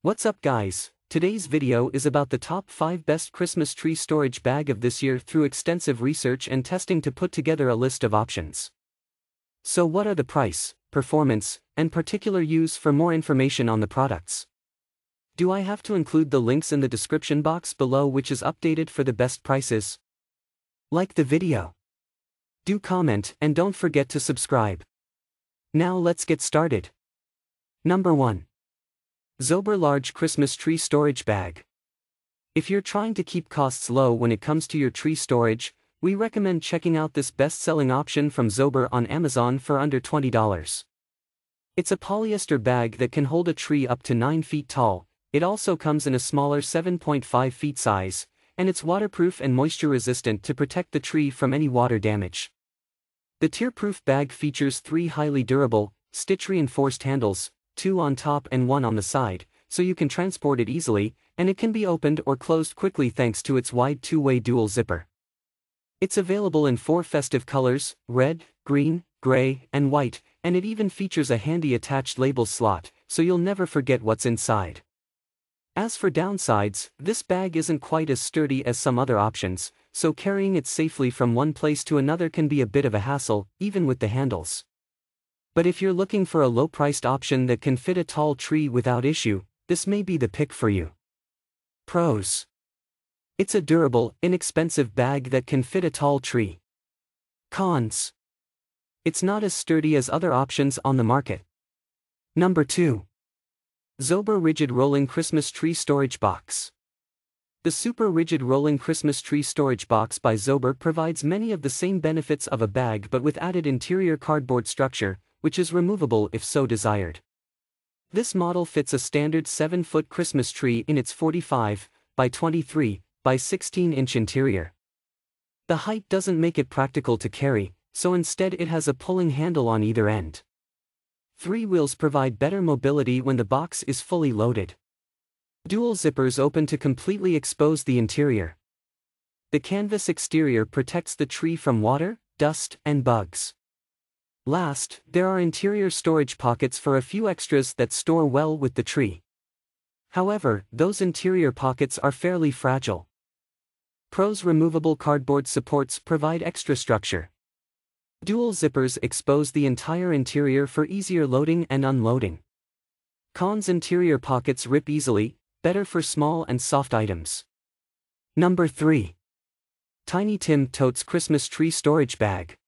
What's up guys, today's video is about the top 5 best Christmas tree storage bag of this year through extensive research and testing to put together a list of options. So what are the price, performance, and particular use? For more information on the products, do I have to include the links in the description box below, which is updated for the best prices? Like the video, do comment, and don't forget to subscribe. Now let's get started. Number 1. Zober Large Christmas Tree Storage Bag. If you're trying to keep costs low when it comes to your tree storage, we recommend checking out this best-selling option from Zober on Amazon for under $20. It's a polyester bag that can hold a tree up to 9 feet tall. It also comes in a smaller 7.5 feet size, and it's waterproof and moisture-resistant to protect the tree from any water damage. The tear-proof bag features 3 highly durable, stitch-reinforced handles, 2 on top and 1 on the side, so you can transport it easily, and it can be opened or closed quickly thanks to its wide 2-way dual zipper. It's available in 4 festive colors: red, green, gray, and white, and it even features a handy attached label slot, so you'll never forget what's inside. As for downsides, this bag isn't quite as sturdy as some other options, so carrying it safely from one place to another can be a bit of a hassle, even with the handles. But if you're looking for a low-priced option that can fit a tall tree without issue, this may be the pick for you. Pros: it's a durable, inexpensive bag that can fit a tall tree. Cons: it's not as sturdy as other options on the market. Number 2. Zober Rigid Rolling Christmas Tree Storage Box. The Super Rigid Rolling Christmas Tree Storage Box by Zober provides many of the same benefits of a bag but with added interior cardboard structure, which is removable if so desired. This model fits a standard 7-foot Christmas tree in its 45 by 23 by 16-inch interior. The height doesn't make it practical to carry, so instead it has a pulling handle on either end. 3 wheels provide better mobility when the box is fully loaded. Dual zippers open to completely expose the interior. The canvas exterior protects the tree from water, dust, and bugs. Last, there are interior storage pockets for a few extras that store well with the tree. However, those interior pockets are fairly fragile. Pros: removable cardboard supports provide extra structure. Dual zippers expose the entire interior for easier loading and unloading. Cons: interior pockets rip easily, better for small and soft items. Number 3. Tiny Tim Totes Christmas Tree Storage Bag.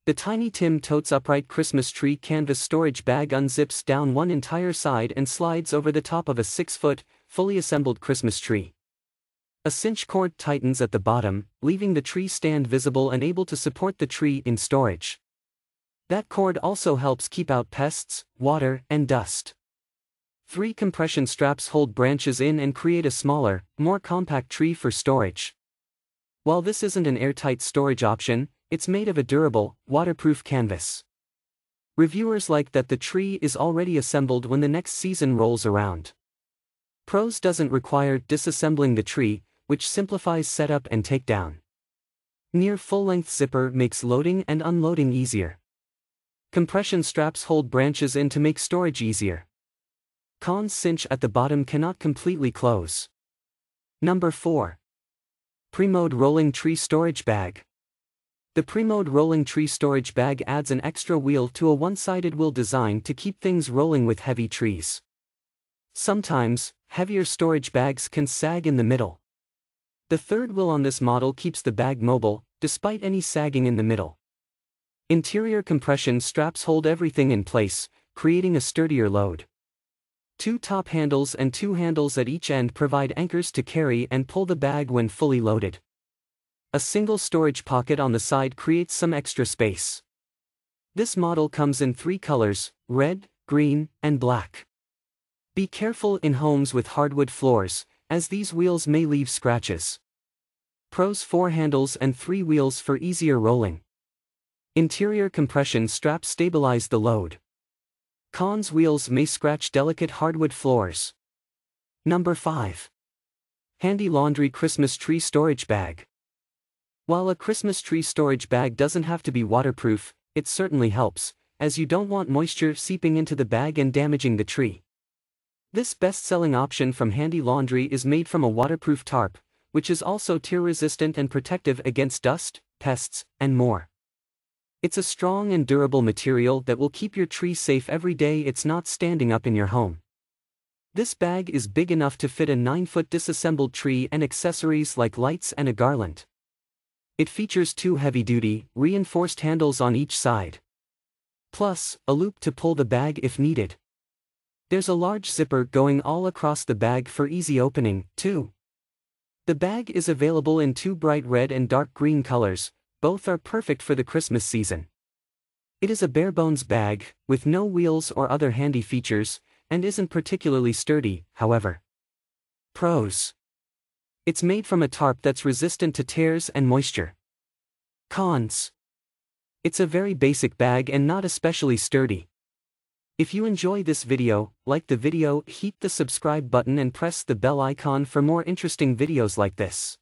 The Tiny Tim Totes Upright Christmas Tree Canvas Storage Bag unzips down one entire side and slides over the top of a 6-foot, fully assembled Christmas tree. A cinch cord tightens at the bottom, leaving the tree stand visible and able to support the tree in storage. That cord also helps keep out pests, water, and dust. 3 compression straps hold branches in and create a smaller, more compact tree for storage. While this isn't an airtight storage option, it's made of a durable, waterproof canvas. Reviewers like that the tree is already assembled when the next season rolls around. Pros: doesn't require disassembling the tree, which simplifies setup and takedown. Near full-length zipper makes loading and unloading easier. Compression straps hold branches in to make storage easier. Cons: cinch at the bottom cannot completely close. Number 4. Primode Rolling Tree Storage Bag. The Primode Rolling Tree Storage Bag adds an extra wheel to a one-sided wheel design to keep things rolling with heavy trees. Sometimes, heavier storage bags can sag in the middle. The third wheel on this model keeps the bag mobile, despite any sagging in the middle. Interior compression straps hold everything in place, creating a sturdier load. 2 top handles and 2 handles at each end provide anchors to carry and pull the bag when fully loaded. A single storage pocket on the side creates some extra space. This model comes in 3 colors: red, green, and black. Be careful in homes with hardwood floors, as these wheels may leave scratches. Pros: 4 handles and 3 wheels for easier rolling. Interior compression straps stabilize the load. Cons: wheels may scratch delicate hardwood floors. Number 5. Handy Laundry Christmas Tree Storage Bag. While a Christmas tree storage bag doesn't have to be waterproof, it certainly helps, as you don't want moisture seeping into the bag and damaging the tree. This best-selling option from Handy Laundry is made from a waterproof tarp, which is also tear-resistant and protective against dust, pests, and more. It's a strong and durable material that will keep your tree safe every day it's not standing up in your home. This bag is big enough to fit a 9-foot disassembled tree and accessories like lights and a garland. It features 2 heavy-duty, reinforced handles on each side. Plus, a loop to pull the bag if needed. There's a large zipper going all across the bag for easy opening, too. The bag is available in 2 bright red and dark green colors, both are perfect for the Christmas season. It is a bare-bones bag, with no wheels or other handy features, and isn't particularly sturdy, however. Pros: it's made from a tarp that's resistant to tears and moisture. Cons: it's a very basic bag and not especially sturdy. If you enjoy this video, like the video, hit the subscribe button and press the bell icon for more interesting videos like this.